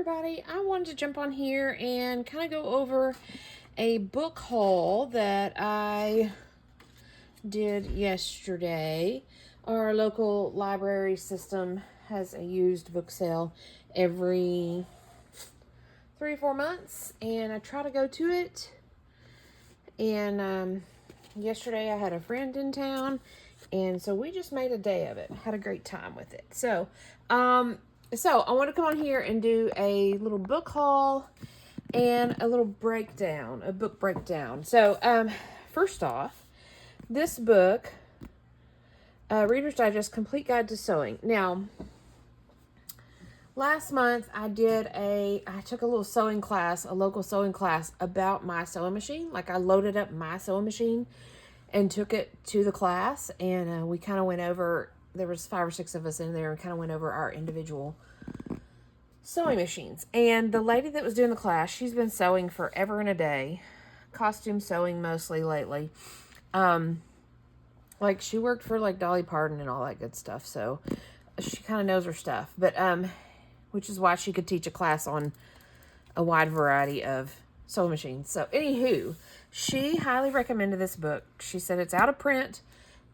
everybody. I wanted to jump on here and kind of go over a book haul that I did yesterday. Our local library system has a used book sale every 3 or 4 months, and I try to go to it. And yesterday I had a friend in town, and so we just made a day of it. Had a great time with it. So I want to come on here and do a little book haul and a little breakdown, a book breakdown. So first off, this book, Reader's Digest Complete Guide to Sewing. Now, last month I took a little sewing class, a local sewing class about my sewing machine. Like, I loaded up my sewing machine and took it to the class, and we kind of went over, there was 5 or 6 of us in there, and kind of went over our individual sewing machines. And the lady that was doing the class, she's been sewing forever and a day, costume sewing mostly lately. Like, she worked for like Dolly Parton and all that good stuff, so she kind of knows her stuff. But which is why she could teach a class on a wide variety of sewing machines. So anywho, she highly recommended this book. She said it's out of print.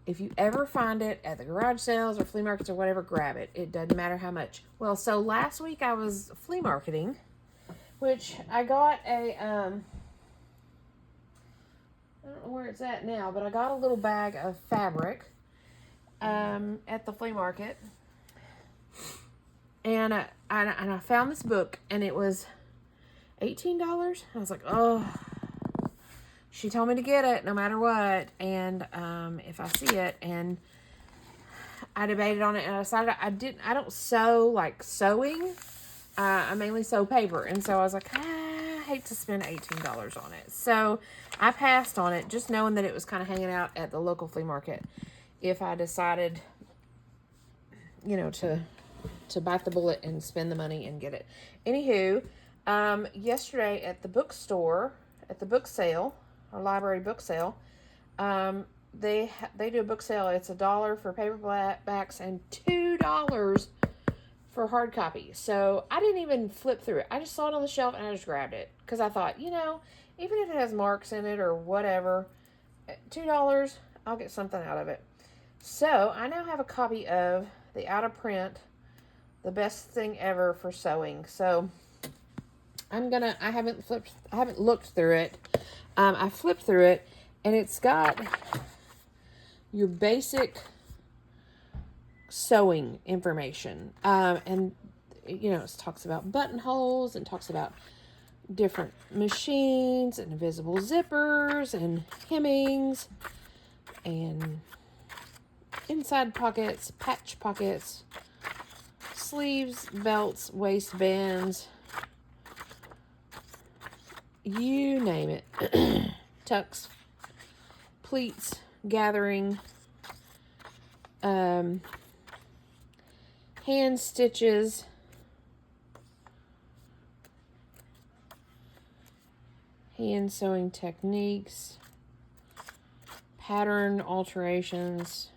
If you ever find it at the garage sales or flea markets or whatever, grab it. It doesn't matter how much. Well, so last week I was flea marketing, which I got a, I don't know where it's at now, but I got a little bag of fabric at the flea market. And I found this book, and it was $18. I was like, oh. She told me to get it no matter what, and if I see it, and I debated on it, and I decided I don't sew like sewing. I mainly sew paper, and so I was like, I hate to spend $18 on it. So I passed on it, just knowing that it was kind of hanging out at the local flea market. If I decided, to bite the bullet and spend the money and get it. Anywho, yesterday at the bookstore, at the book sale, our library book sale, they do a book sale. It's $1 for paperbacks and $2 for hard copy. So I didn't even flip through it. I just saw it on the shelf and I just grabbed it because I thought, even if it has marks in it or whatever, $2, I'll get something out of it. So I now have a copy of the out of print, The Best Thing Ever for Sewing. So I haven't looked through it. I flipped through it, and it's got your basic sewing information. And, it talks about buttonholes and talks about different machines and invisible zippers and hemmings and inside pockets, patch pockets, sleeves, belts, waistbands, you name it. Tucks, pleats, gathering, hand stitches, hand sewing techniques, pattern alterations.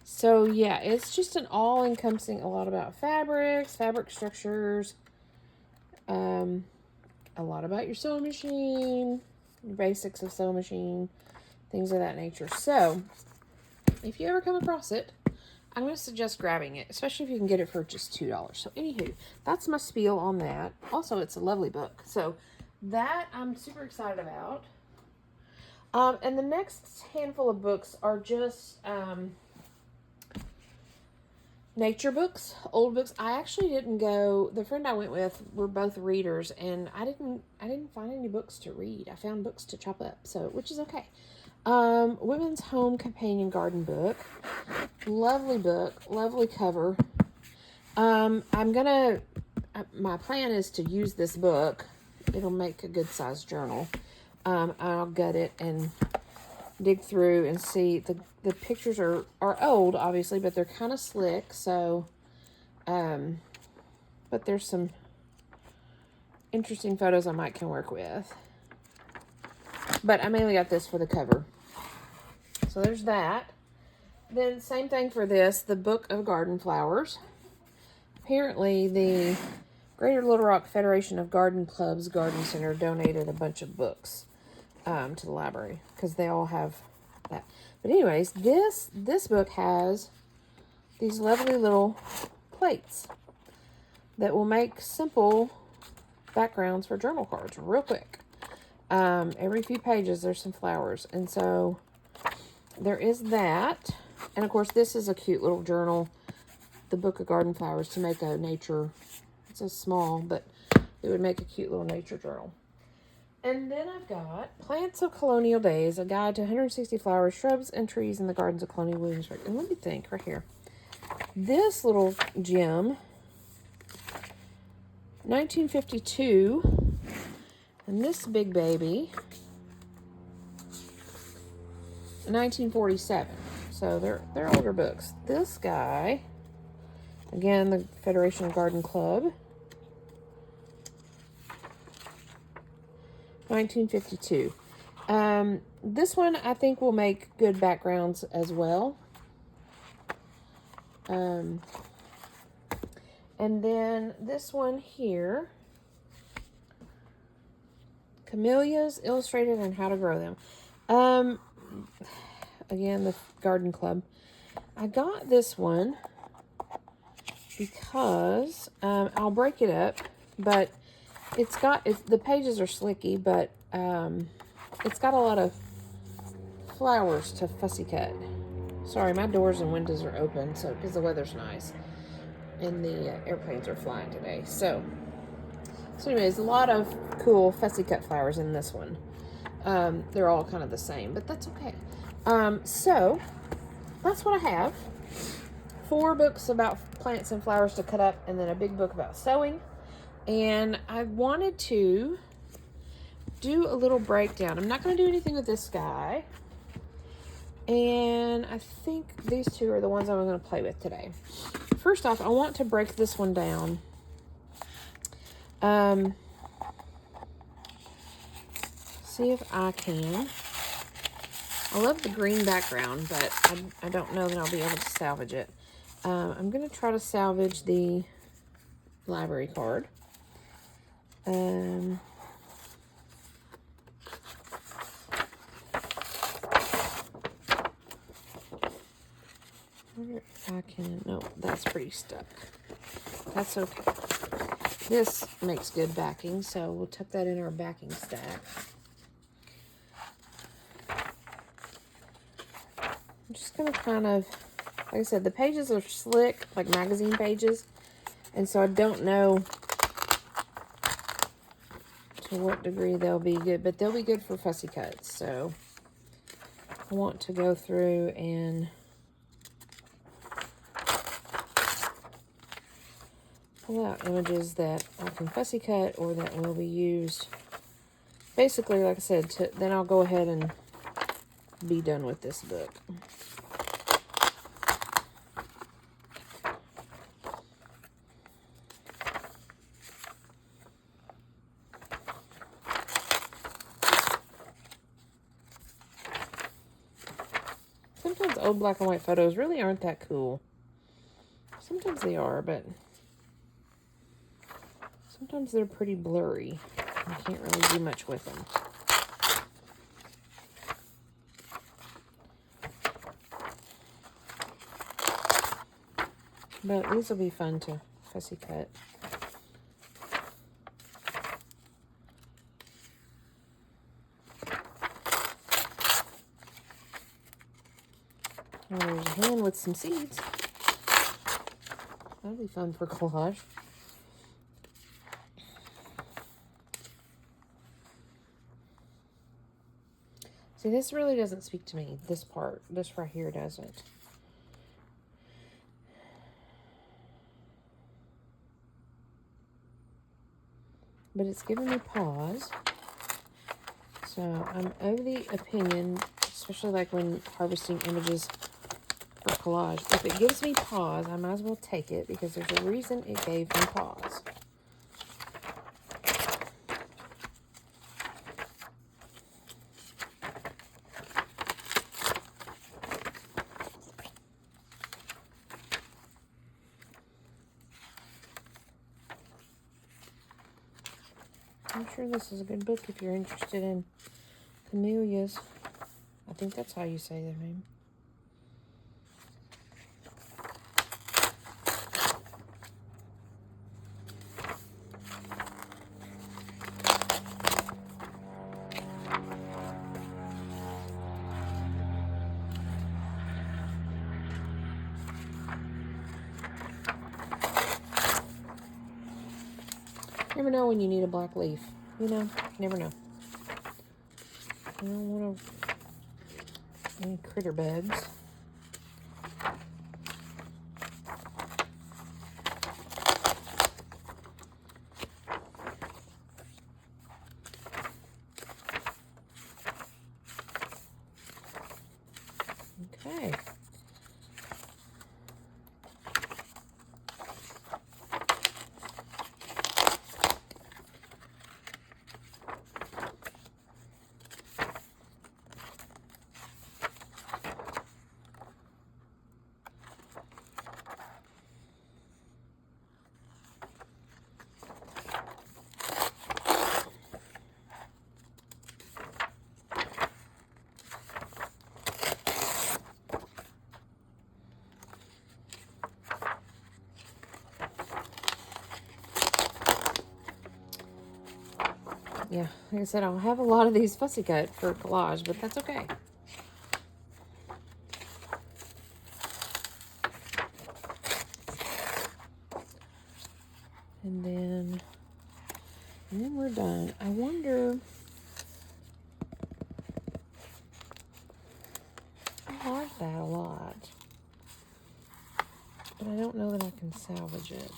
So yeah, it's just an all-encompassing, a lot about fabrics, fabric structures, a lot about your sewing machine, the basics of sewing machine, things of that nature. So if you ever come across it, I'm going to suggest grabbing it, especially if you can get it for just $2. So anywho, that's my spiel on that. Also, it's a lovely book. So that I'm super excited about. And the next handful of books are just nature books, old books. I actually didn't go, the friend I went with, we're both readers, and I didn't find any books to read. I found books to chop up, so, which is okay. Women's Home Companion Garden book. Lovely book, lovely cover. My plan is to use this book. It'll make a good sized journal. I'll gut it and dig through and see. The pictures are old, obviously, but they're kind of slick. So, but there's some interesting photos I might can work with. But I mainly got this for the cover. So there's that. Then same thing for this, the Book of Garden Flowers. Apparently the Greater Little Rock Federation of Garden Clubs Garden Center donated a bunch of books to the library because they all have that. But anyways, this book has these lovely little plates that will make simple backgrounds for journal cards real quick. Every few pages there's some flowers, and so there is that. And of course this is a cute little journal, the Book of Garden Flowers, to make a nature. It's a small, but it would make a cute little nature journal. And then I've got Plants of Colonial Days, a guide to 160 flowers, shrubs, and trees in the gardens of Colonial Williamsburg. And let me think, right here. This little gem, 1952, and this big baby, 1947. So they're older books. This guy, again, the Federation Garden Club, 1952. This one I think will make good backgrounds as well. And then this one here, Camellias Illustrated and How to Grow Them. Again, the Garden Club. I got this one because I'll break it up, but the pages are slicky, but it's got a lot of flowers to fussy cut. Sorry, my doors and windows are open, so because the weather's nice and the airplanes are flying today. So anyways, a lot of cool fussy cut flowers in this one. They're all kind of the same, but that's okay. So that's what I have. 4 books about plants and flowers to cut up, and then a big book about sewing. And I wanted to do a little breakdown. I'm not going to do anything with this guy. And I think these 2 are the ones I'm going to play with today. First off, I want to break this one down. See if I can. I love the green background, but I don't know that I'll be able to salvage it. I'm going to try to salvage the library card. Wonder if I can. No, that's pretty stuck. That's okay. This makes good backing, so we'll tuck that in our backing stack. I'm just going to kind of, like I said, the pages are slick, like magazine pages, and so I don't know to what degree they'll be good, but they'll be good for fussy cuts. So I want to go through and pull out images that I can fussy cut or that will be used. Basically, like I said, then I'll go ahead and be done with this book. Sometimes old black and white photos really aren't that cool. Sometimes they are, but sometimes they're pretty blurry. You can't really do much with them. But these will be fun to fussy cut. Oh, there's a hand with some seeds. That'll be fun for collage. See, this really doesn't speak to me. This part, this right here doesn't. But it's giving me pause. So I'm of the opinion, especially like when harvesting images for collage, if it gives me pause, I might as well take it because there's a reason it gave me pause. I'm sure this is a good book if you're interested in camellias. I think that's how you say their name. Never know when you need a black leaf. You know, never know. I don't want any critter bugs. Okay. Yeah, like I said, I'll have a lot of these fussy cut for collage, but that's okay. And then we're done. I wonder, I like that a lot, but I don't know that I can salvage it.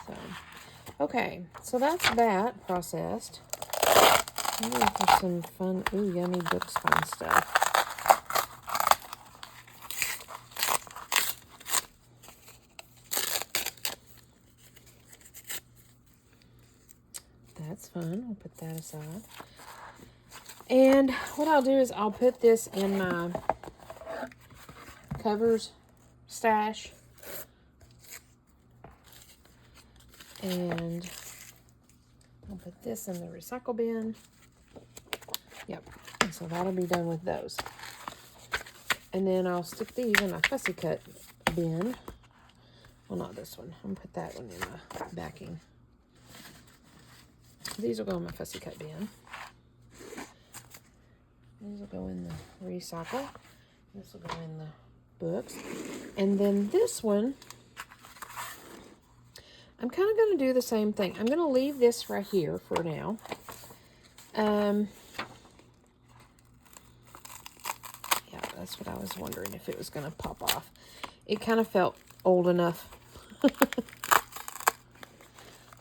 So, okay, so that's that processed. I'm going for some fun, ooh, yummy book spine stuff. That's fun. I'll put that aside. And what I'll do is I'll put this in my covers stash. And I'll put this in the recycle bin. Yep. And so that'll be done with those. And then I'll stick these in my fussy cut bin. Well, not this one. I'm going to put that one in my backing. These will go in my fussy cut bin. These will go in the recycle. This will go in the books. And then this one, I'm kind of going to do the same thing. I'm going to leave this right here for now. Yeah, that's what I was wondering, if it was going to pop off. It kind of felt old enough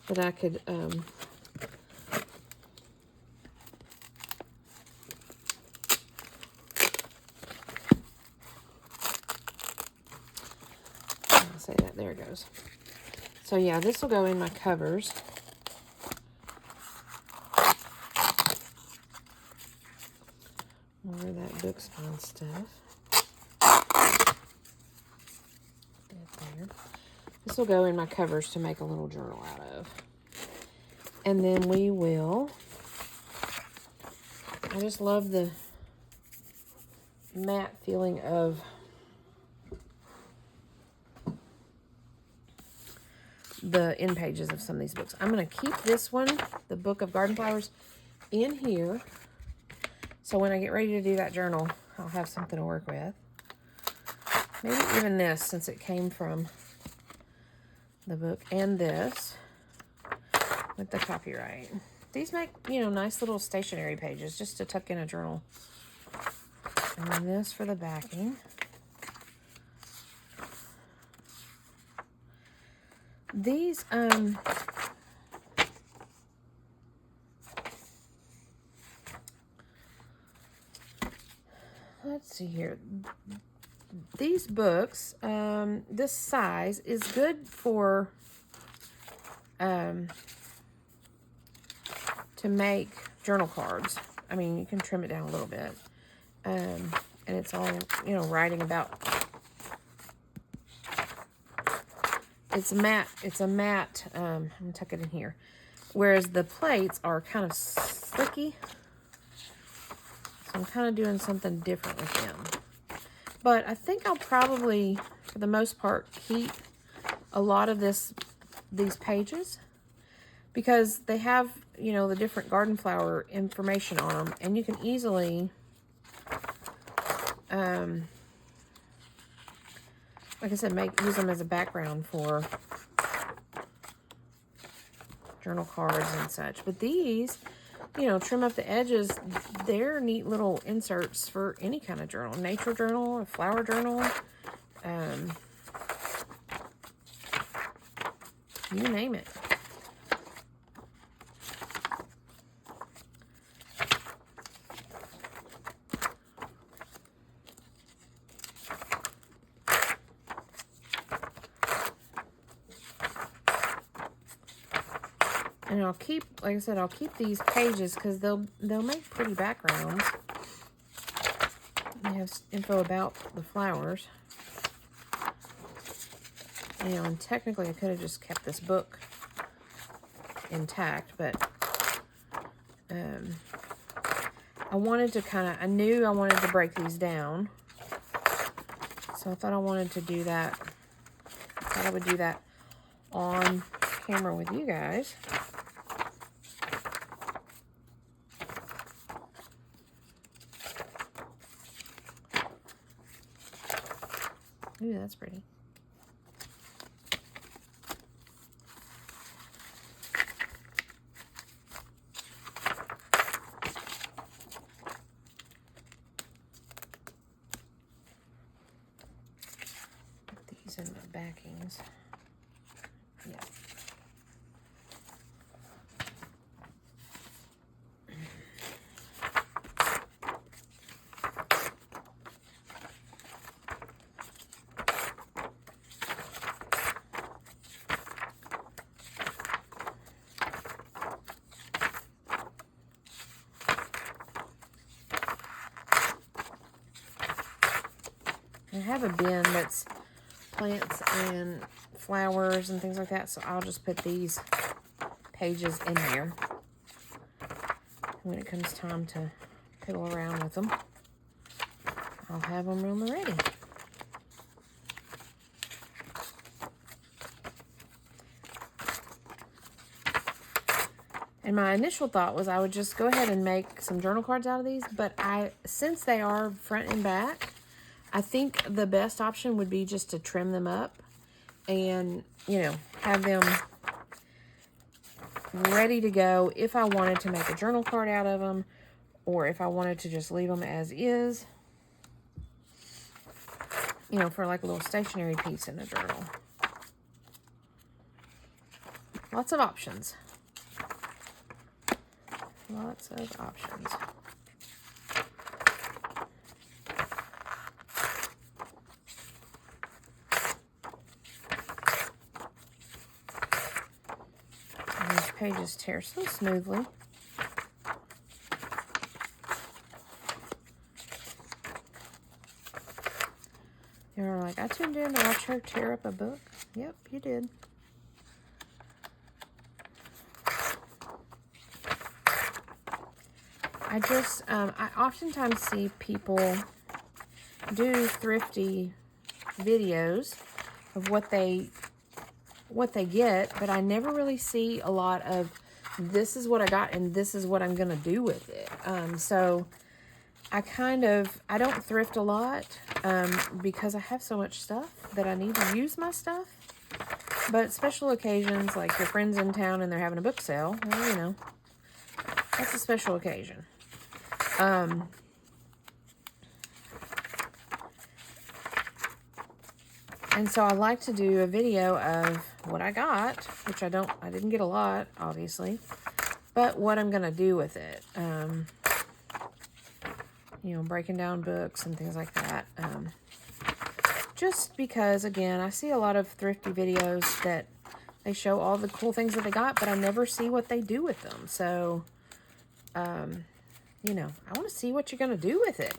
that I could... say that. There it goes. So yeah, this will go in my covers. More of that book spine stuff. There. This will go in my covers to make a little journal out of. And then we will, I just love the matte feeling of the end pages of some of these books. I'm going to keep this one, the Book of Garden Flowers, in here. So when I get ready to do that journal, I'll have something to work with. Maybe even this, since it came from the book, and this with the copyright. These make, you know, nice little stationery pages just to tuck in a journal. And then this for the backing. These, let's see here. These books, this size is good for, to make journal cards. I mean, you can trim it down a little bit. And it's all, you know, writing about, it's a matte, I'm going to tuck it in here. whereas the plates are kind of slicky. So I'm kind of doing something different with them. But I think I'll probably, for the most part, keep a lot of these pages because they have, you know, the different garden flower information on them, and you can easily, like I said, use them as a background for journal cards and such. But these, you know, trim up the edges. They're neat little inserts for any kind of journal. Nature journal, a flower journal, you name it. And I'll keep, like I said, I'll keep these pages because they'll make pretty backgrounds. They have info about the flowers. You know, and technically I could have just kept this book intact, but I wanted to I knew I wanted to break these down. So I thought I wanted to do that. I thought I would do that on camera with you guys. Ooh, that's pretty. Put these in the backings. Yeah. I have a bin that's plants and flowers and things like that, so I'll just put these pages in there when it comes time to piddle around with them. I'll have them on the ready. And my initial thought was I would just go ahead and make some journal cards out of these, but since they are front and back, I think the best option would be just to trim them up and, you know, have them ready to go if I wanted to make a journal card out of them, or if I wanted to just leave them as is, you know, for like a little stationery piece in a journal. Lots of options. Lots of options. And these pages tear so smoothly. You're like, I tuned in to watch her tear up a book. Yep, you did. I oftentimes see people do thrifty videos of what they get, but I never really see a lot of this is what I got and this is what I'm gonna do with it. So I don't thrift a lot because I have so much stuff that I need to use my stuff. But special occasions, like your friend's in town and they're having a book sale, well, you know, that's a special occasion. And so I like to do a video of what I got, which I didn't get a lot, obviously, but what I'm going to do with it. You know, breaking down books and things like that. Just because, again, I see a lot of thrifty videos that they show all the cool things that they got, but I never see what they do with them. So, you know, I want to see what you're going to do with it.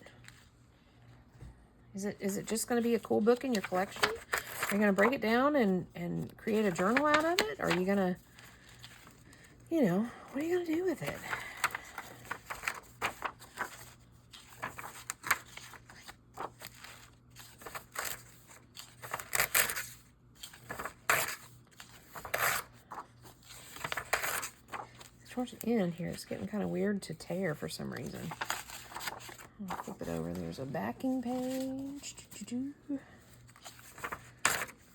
Is it just going to be a cool book in your collection? Are you going to break it down and create a journal out of it? Or are you going to, you know, what are you going to do with it? Towards the end here, it's getting kind of weird to tear for some reason. I'll flip it over. There's a backing page.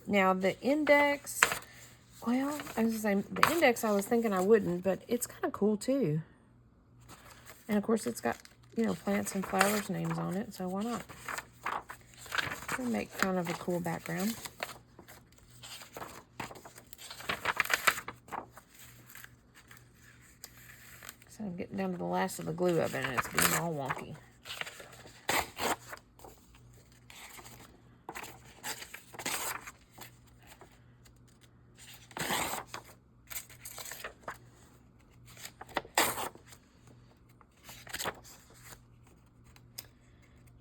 Now, the index, well, I was saying, the index I was thinking I wouldn't, but it's kind of cool too. And of course, it's got, you know, plants and flowers names on it, so why not? It'll make kind of a cool background. So I'm getting down to the last of the glue of it, and it's being all wonky.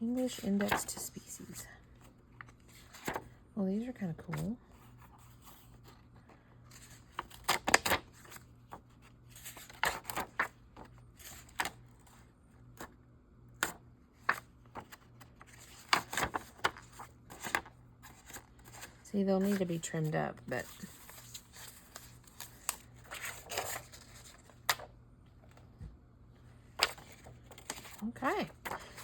English index to species. Well, these are kind of cool. See, they'll need to be trimmed up, but okay.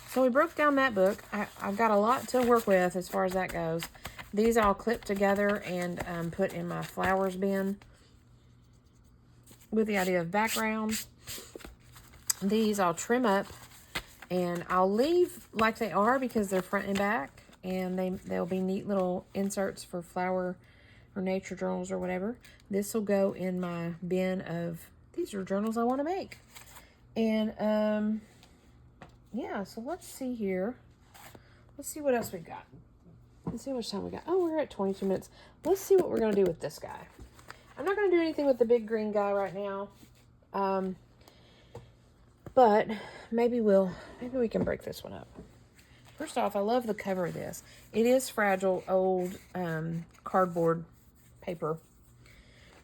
So we broke down that book. I've got a lot to work with as far as that goes. These I'll clip together and put in my flowers bin with the idea of background. These I'll trim up and I'll leave like they are because they're front and back. And they'll be neat little inserts for flower or nature journals or whatever. This will go in my bin of, these are journals I want to make. And, yeah, so let's see here. Let's see what else we've got. Let's see how much time we got. Oh, we're at 22 minutes. Let's see what we're going to do with this guy. I'm not going to do anything with the big green guy right now. But maybe we can break this one up. First off, I love the cover of this. It is fragile, old cardboard paper.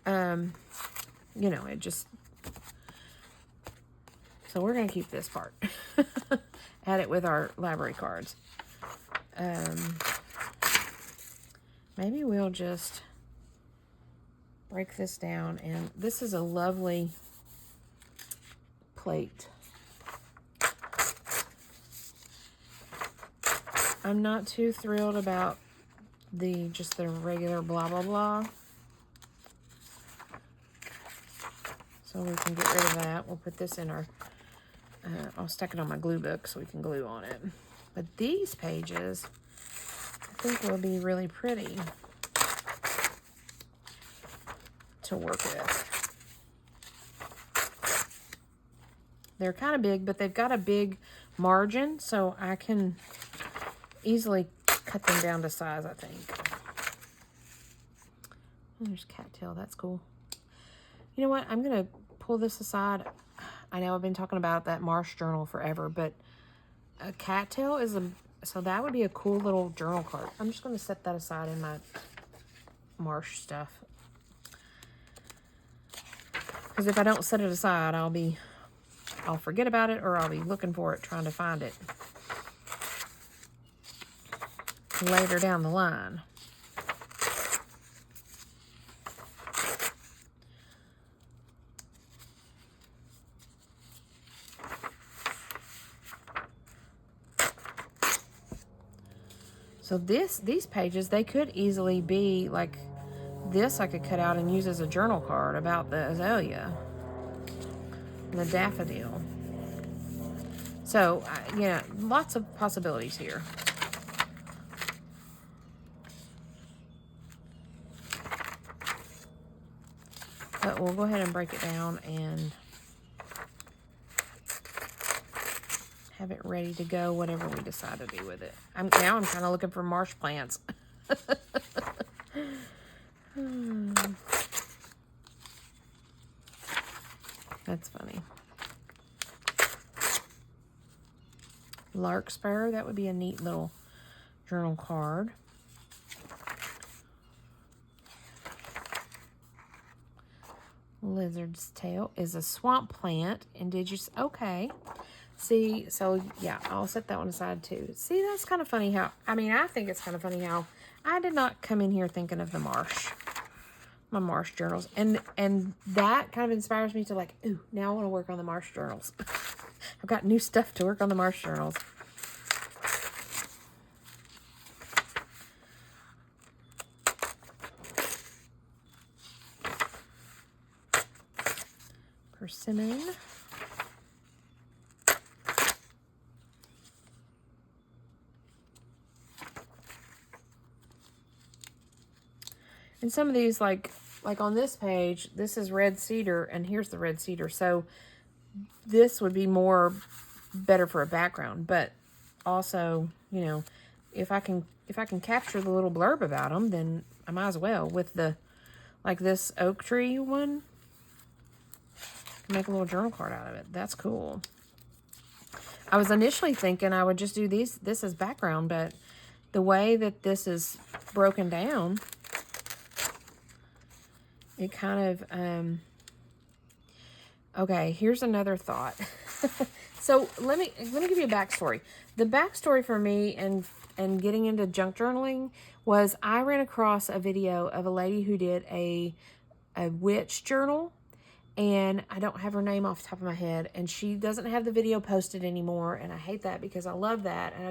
You know, it just... So we're going to keep this part. Add it with our library cards. Maybe we'll just break this down. And this is a lovely plate. I'm not too thrilled about just the regular blah, blah, blah. So we can get rid of that. We'll put this in our, I'll stack it on my glue book so we can glue on it. But these pages, I think will be really pretty to work with. They're kind of big, but they've got a big margin, so I can easily cut them down to size, I think. And there's cattail. That's cool. You know what? I'm going to pull this aside. I know I've been talking about that marsh journal forever, but a cattail is so that would be a cool little journal card. I'm just going to set that aside in my marsh stuff. Because if I don't set it aside, I'll forget about it, or I'll be looking for it, trying to find it later down the line. So these pages, they could easily be like this. I could cut out and use as a journal card about the azalea, the daffodil. So, yeah, lots of possibilities here. But we'll go ahead and break it down and have it ready to go, whatever we decide to do with it. Now I'm kind of looking for marsh plants. That's funny. Larkspur, that would be a neat little journal card. Lizard's tail is a swamp plant. Indigenous. Okay. See, so yeah, I'll set that one aside too. See, that's kind of funny how, I mean, I think it's kind of funny how I did not come in here thinking of the marsh. My marsh journals. And that kind of inspires me to like, ooh, now I want to work on the marsh journals. I've got new stuff to work on the marsh journals. Persimmon. And some of these, like on this page, this is red cedar, and here's the red cedar. So this would be better for a background, but also, you know, if I can capture the little blurb about them, then I might as well. With the, like this oak tree one, make a little journal card out of it. That's cool. I was initially thinking I would just do this as background, but the way that this is broken down, it kind of, okay, here's another thought. So let me give you a backstory. The backstory for me and getting into junk journaling was I ran across a video of a lady who did a witch journal, and I don't have her name off the top of my head, and she doesn't have the video posted anymore, and I hate that because I love that, and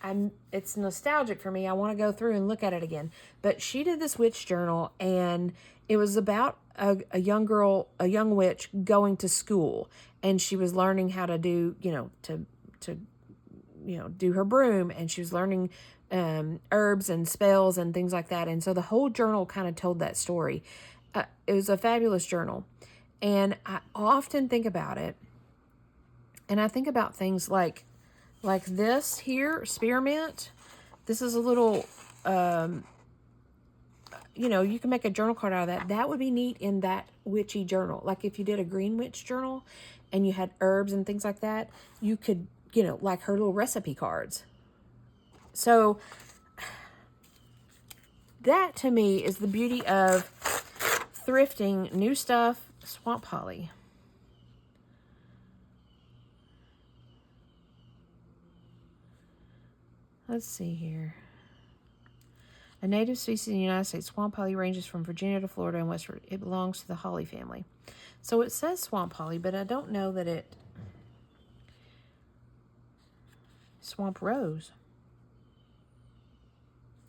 I'm it's nostalgic for me. I want to go through and look at it again. But she did this witch journal, and it was about a young girl, a young witch going to school, and she was learning how to do, do her broom, and she was learning herbs and spells and things like that. And so the whole journal kind of told that story. It was a fabulous journal, and I often think about it, and I think about things like this here, spearmint. This is a little, you can make a journal card out of that. That would be neat in that witchy journal. Like if you did a green witch journal and you had herbs and things like that, you could, like her little recipe cards. So that to me is the beauty of thrifting new stuff. Swamp holly. Let's see here. A native species in the United States, swamp holly ranges from Virginia to Florida and westward. It belongs to the holly family. So it says swamp holly, but I don't know that it... Swamp rose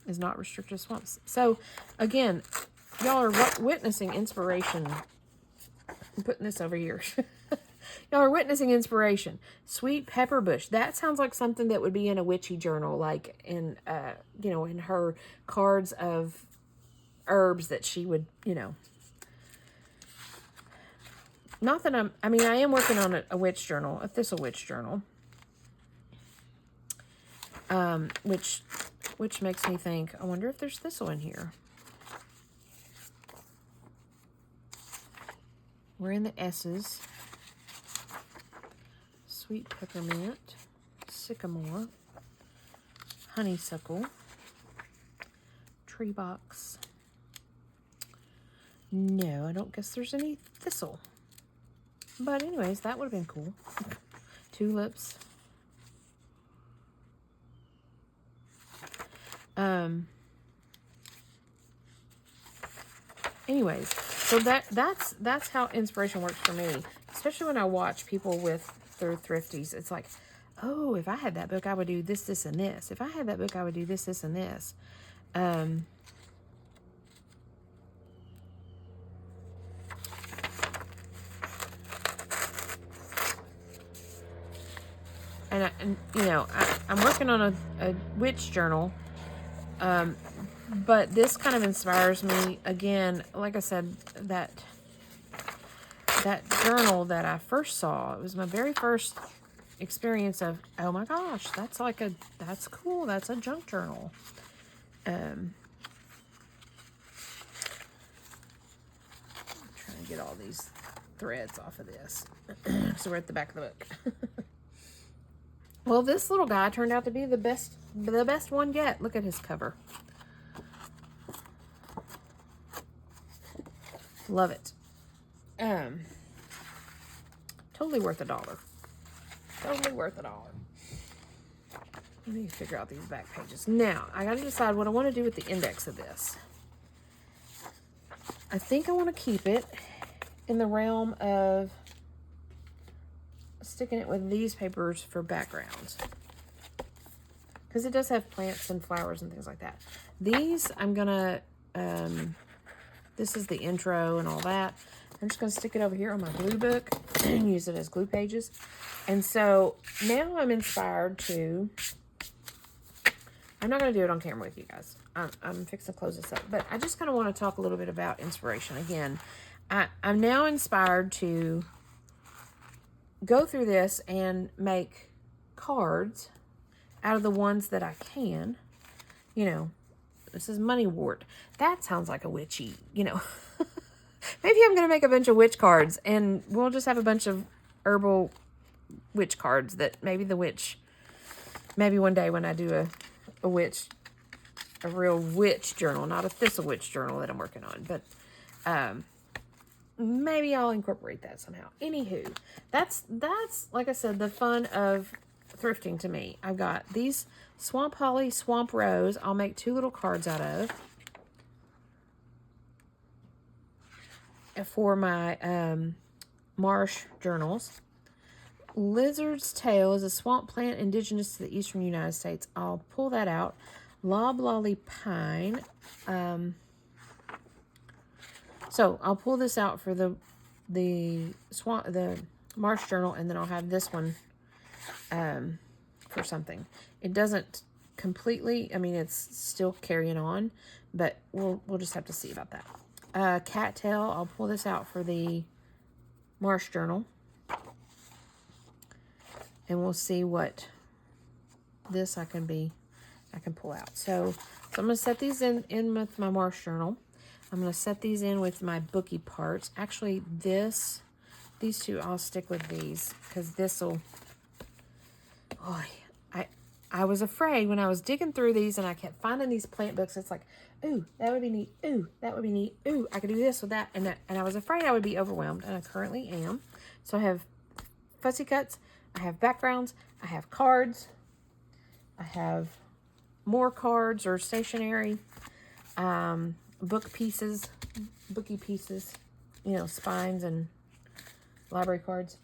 is not restricted to swamps. So, again, y'all are witnessing inspiration. I'm putting this over here. Y'all are witnessing inspiration. Sweet pepper bush. That sounds like something that would be in a witchy journal, like in, in her cards of herbs that she would, Not that I am working on a witch journal, a thistle witch journal. Which makes me think, I wonder if there's thistle in here. We're in the S's. Sweet peppermint, sycamore, honeysuckle, tree box. No, I don't guess there's any thistle. But anyways, that would have been cool. Tulips. Anyways, so that's how inspiration works for me, especially when I watch people through thrifties. It's like, oh, if I had that book, I would do this, this, and this. If I had that book, I would do this, this, and this. And I'm working on a witch journal. But this kind of inspires me again. Like I said, that journal that I first saw, it was my very first experience of, oh my gosh, that's cool. That's a junk journal. I'm trying to get all these threads off of this. So we're at the back of the book. Well, this little guy turned out to be the best one yet. Look at his cover. Love it. Totally worth $1. Totally worth $1. Let me figure out these back pages. Now, I got to decide what I want to do with the index of this. I think I want to keep it in the realm of sticking it with these papers for backgrounds. Because it does have plants and flowers and things like that. These, I'm going to, this is the intro and all that. I'm just going to stick it over here on my glue book and use it as glue pages. And so now I'm inspired to, I'm not going to do it on camera with you guys. I'm fixing to close this up. But I just kind of want to talk a little bit about inspiration. Again, I'm now inspired to go through this and make cards out of the ones that I can. You know, this is money wart. That sounds like a witchy, you know. Maybe I'm going to make a bunch of witch cards and we'll just have a bunch of herbal witch cards that maybe the witch, maybe one day when I do a witch, a real witch journal, not a thistle witch journal that I'm working on, but maybe I'll incorporate that somehow. Anywho, that's like I said, the fun of thrifting to me. I've got these Swamp Holly, Swamp Rose. I'll make 2 little cards out of for my marsh journals. Lizard's Tail is a swamp plant indigenous to the eastern United States. I'll pull that out. Loblolly Pine. So I'll pull this out for the marsh journal, and then I'll have this one for something. It doesn't completely, I mean, it's still carrying on, but we'll just have to see about that. Cattail, I'll pull this out for the marsh journal, and we'll see what this I can pull out. So I'm going to set these in with my marsh journal. I'm going to set these in with my bookie parts. Actually, these 2, I'll stick with these because this will, I was afraid when I was digging through these and I kept finding these plant books. It's like, ooh, that would be neat. Ooh, that would be neat. Ooh, I could do this with that. And I was afraid I would be overwhelmed, and I currently am. So I have fussy cuts. I have backgrounds. I have cards. I have more cards or stationery. Bookie pieces, you know, spines and library cards.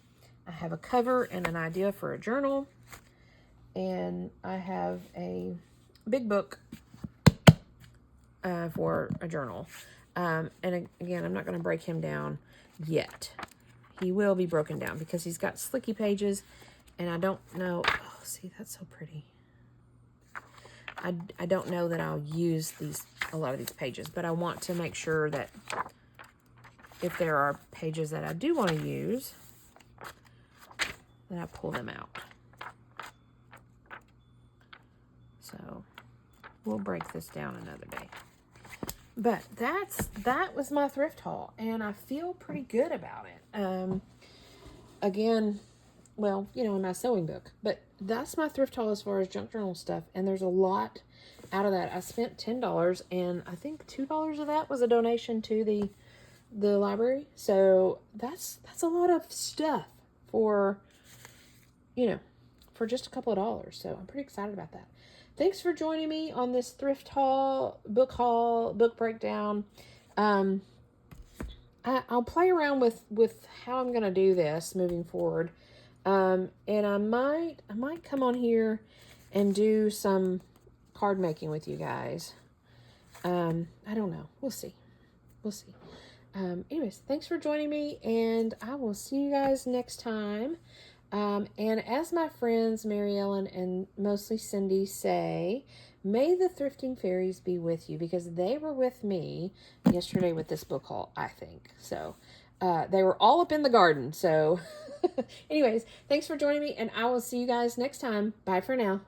I have a cover and an idea for a journal. And I have a big book for a journal. And again, I'm not going to break him down yet. He will be broken down because he's got slicky pages. And I don't know. Oh, see, that's so pretty. I don't know that I'll use a lot of these pages, but I want to make sure that if there are pages that I do want to use, that I pull them out. So we'll break this down another day. But that was my thrift haul, and I feel pretty good about it. Again, well, you know, in my sewing book, but that's my thrift haul as far as junk journal stuff, and there's a lot out of that. I spent $10, and I think $2 of that was a donation to the library. So that's a lot of stuff for, you know, for just a couple of dollars. So I'm pretty excited about that. Thanks for joining me on this thrift haul, book breakdown. I'll play around with how I'm going to do this moving forward. And I might come on here and do some card making with you guys. I don't know. We'll see. Anyways, thanks for joining me, and I will see you guys next time. And as my friends Mary Ellen and mostly Cindy say, may the thrifting fairies be with you, because they were with me yesterday with this book haul, I think. So they were all up in the garden. So anyways, thanks for joining me, and I will see you guys next time. Bye for now.